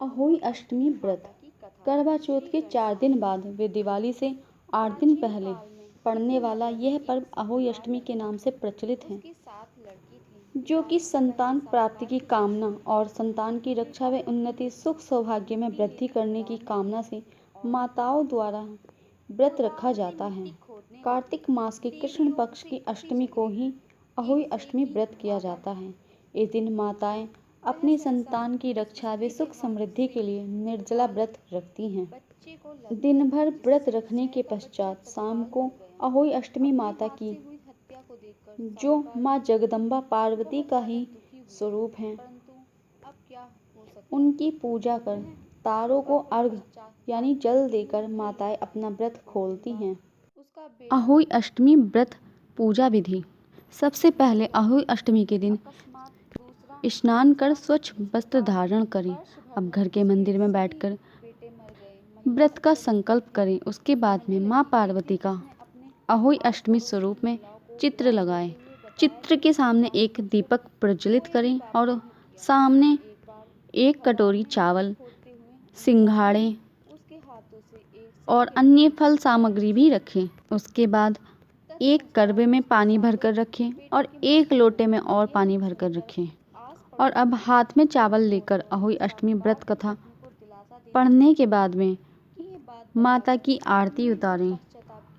अहोई अष्टमी व्रत। करवा चौथ के 4 दिन बाद वे दिवाली से 8 दिन पहले पड़ने वाला यह पर्व अहोई अष्टमी के नाम से प्रचलित है, जो कि संतान प्राप्ति की कामना और संतान की रक्षा व उन्नति, सुख सौभाग्य में वृद्धि करने की कामना से माताओं द्वारा व्रत रखा जाता है। कार्तिक मास के कृष्ण पक्ष की अष्टमी को ही अहोई अष्टमी व्रत किया जाता है। इस दिन माताएं अपनी संतान की रक्षा व सुख समृद्धि के लिए निर्जला व्रत रखती हैं। दिन भर व्रत रखने के पश्चात शाम को अहोई अष्टमी माता की, जो माँ जगदम्बा पार्वती का ही स्वरूप हैं, उनकी पूजा कर तारों को अर्घ यानी जल देकर माताएं अपना व्रत खोलती हैं। अहोई अष्टमी व्रत पूजा विधि। सबसे पहले अहोई अष्टमी के दिन स्नान कर स्वच्छ वस्त्र धारण करें। अब घर के मंदिर में बैठकर व्रत का संकल्प करें। उसके बाद में माँ पार्वती का अहोई अष्टमी स्वरूप में चित्र लगाएं। चित्र के सामने एक दीपक प्रज्वलित करें और सामने एक कटोरी चावल, सिंघाड़े और अन्य फल सामग्री भी रखें। उसके बाद एक करवे में पानी भरकर रखें और एक लोटे में और पानी भरकर रखें। और अब हाथ में चावल लेकर अहोई अष्टमी व्रत कथा पढ़ने के बाद में माता की आरती उतारें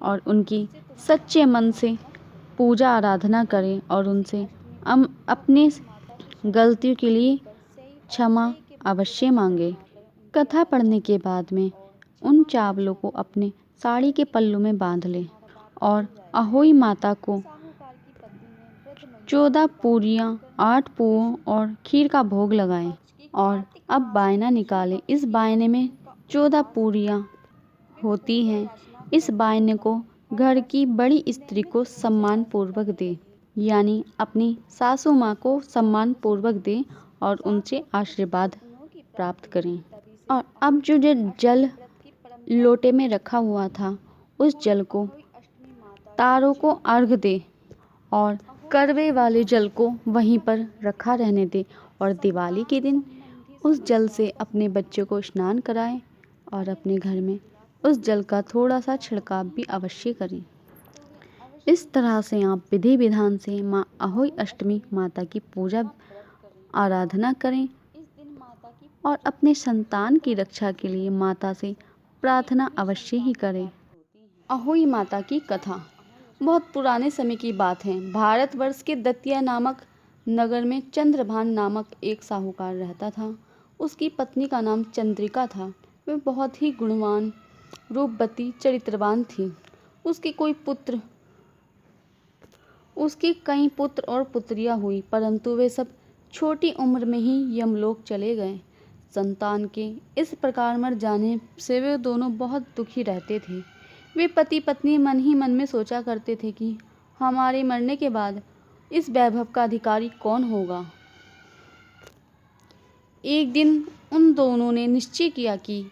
और उनकी सच्चे मन से पूजा आराधना करें और उनसे अपने गलतियों के लिए क्षमा अवश्य मांगे। कथा पढ़ने के बाद में उन चावलों को अपने साड़ी के पल्लू में बांध लें और अहोई माता को 14 पूरियाँ, 8 पुओं और खीर का भोग लगाएं। और अब बायना निकालें। इस बायने में 14 पूरियाँ होती हैं। इस बायने को घर की बड़ी स्त्री को सम्मान पूर्वक दें, यानी अपनी सासू माँ को सम्मान पूर्वक दें और उनसे आशीर्वाद प्राप्त करें। और अब जो जल लोटे में रखा हुआ था, उस जल को तारों को अर्घ दें और करवे वाले जल को वहीं पर रखा रहने दें और दिवाली के दिन उस जल से अपने बच्चे को स्नान कराएं और अपने घर में उस जल का थोड़ा सा छिड़काव भी अवश्य करें। इस तरह से आप विधि विधान से माँ अहोई अष्टमी माता की पूजा आराधना करें और अपने संतान की रक्षा के लिए माता से प्रार्थना अवश्य ही करें। अहोई माता की कथा बहुत पुराने समय की बात है। भारतवर्ष के दतिया नामक नगर में चंद्रभान नामक एक साहूकार रहता था। उसकी पत्नी का नाम चंद्रिका था। वह बहुत ही गुणवान, रूपवती, चरित्रवान थी। उसके कई पुत्र और पुत्रियां हुई, परंतु वे सब छोटी उम्र में ही यमलोक चले गए। संतान के इस प्रकार मर जाने से वे दोनों बहुत दुखी रहते थे। वे पति पत्नी मन ही मन में सोचा करते थे कि हमारे मरने के बाद इस वैभव का अधिकारी कौन होगा। एक दिन उन दोनों ने निश्चय किया कि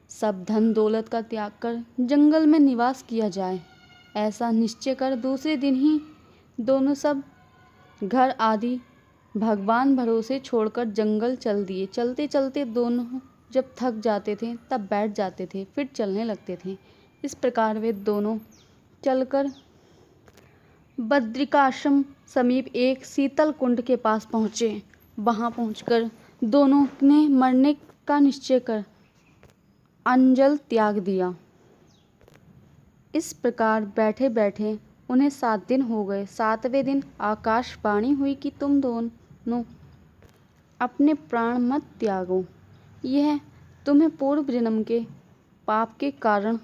सब धन दौलत का त्याग कर जंगल में निवास किया जाए। ऐसा निश्चय कर दूसरे दिन ही दोनों सब घर आदि भगवान भरोसे छोड़कर जंगल चल दिए। चलते चलते दोनों जब थक जाते थे तब बैठ जाते थे, फिर चलने लगते थे। इस प्रकार वे दोनों चलकर बद्रिकाश्रम समीप एक शीतल कुंड के पास पहुँचे। वहाँ पहुँचकर दोनों ने मरने का निश्चय कर अंजल त्याग दिया। इस प्रकार बैठे बैठे उन्हें 7 दिन हो गए। 7वें दिन आकाशवाणी हुई कि तुम दोनों अपने प्राण मत त्यागो, यह तुम्हें पूर्व जन्म के पाप के कारण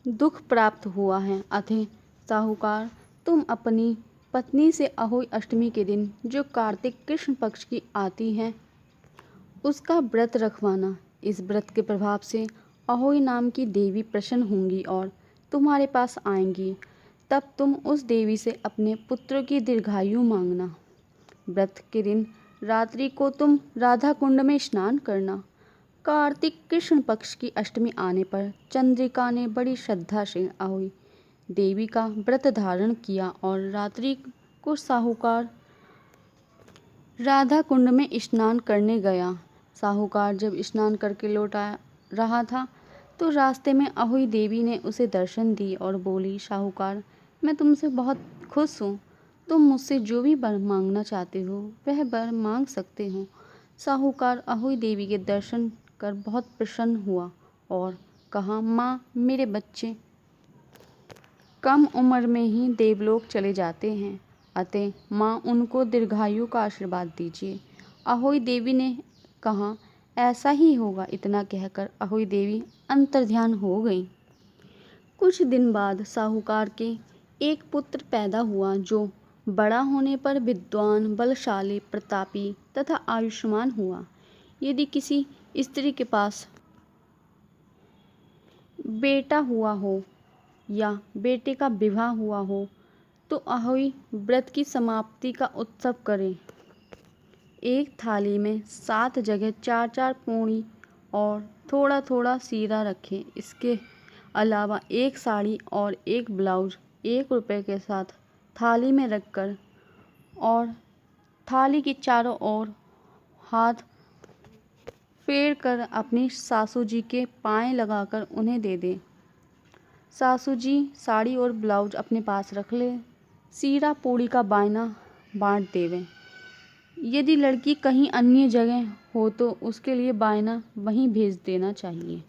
दुख प्राप्त हुआ है। अतः साहूकार, तुम अपनी पत्नी से अहोई अष्टमी के दिन, जो कार्तिक कृष्ण पक्ष की आती है, उसका व्रत रखवाना। इस व्रत के प्रभाव से अहोई नाम की देवी प्रसन्न होंगी और तुम्हारे पास आएंगी। तब तुम उस देवी से अपने पुत्रों की दीर्घायु मांगना। व्रत के दिन रात्रि को तुम राधा कुंड में स्नान करना। कार्तिक कृष्ण पक्ष की अष्टमी आने पर चंद्रिका ने बड़ी श्रद्धा से अहोई देवी का व्रत धारण किया और रात्रि को साहूकार राधा कुंड में स्नान करने गया। साहूकार जब स्नान करके लौट आ रहा था तो रास्ते में अहोई देवी ने उसे दर्शन दी और बोली, साहूकार, मैं तुमसे बहुत खुश हूँ। तुम मुझसे जो भी वर मांगना चाहते हो वह वर मांग सकते हो। साहूकार अहोई देवी के दर्शन कर बहुत प्रसन्न हुआ और कहा, माँ, मेरे बच्चे कम उम्र में ही देवलोक चले जाते हैं, अतः माँ उनको दीर्घायु का आशीर्वाद दीजिए। अहोई देवी ने कहा, ऐसा ही होगा। इतना कहकर अहोई देवी अंतर्ध्यान हो गई। कुछ दिन बाद साहूकार के एक पुत्र पैदा हुआ जो बड़ा होने पर विद्वान, बलशाली, प्रतापी तथा आयुष्मान हुआ। यदि किसी स्त्री के पास बेटा हुआ हो या बेटे का विवाह हुआ हो तो अहोई व्रत की समाप्ति का उत्सव करें। एक थाली में 7 जगह 4-4 पूड़ी और थोड़ा थोड़ा सीरा रखें। इसके अलावा एक साड़ी और एक ब्लाउज 1 रुपये के साथ थाली में रखकर और थाली की चारों ओर हाथ फेर कर अपनी सासू जी के पाँव लगाकर उन्हें दे दें। सासू जी साड़ी और ब्लाउज अपने पास रख ले, सीरा पूड़ी का बायना बांट देवें। यदि लड़की कहीं अन्य जगह हो तो उसके लिए बायना वहीं भेज देना चाहिए।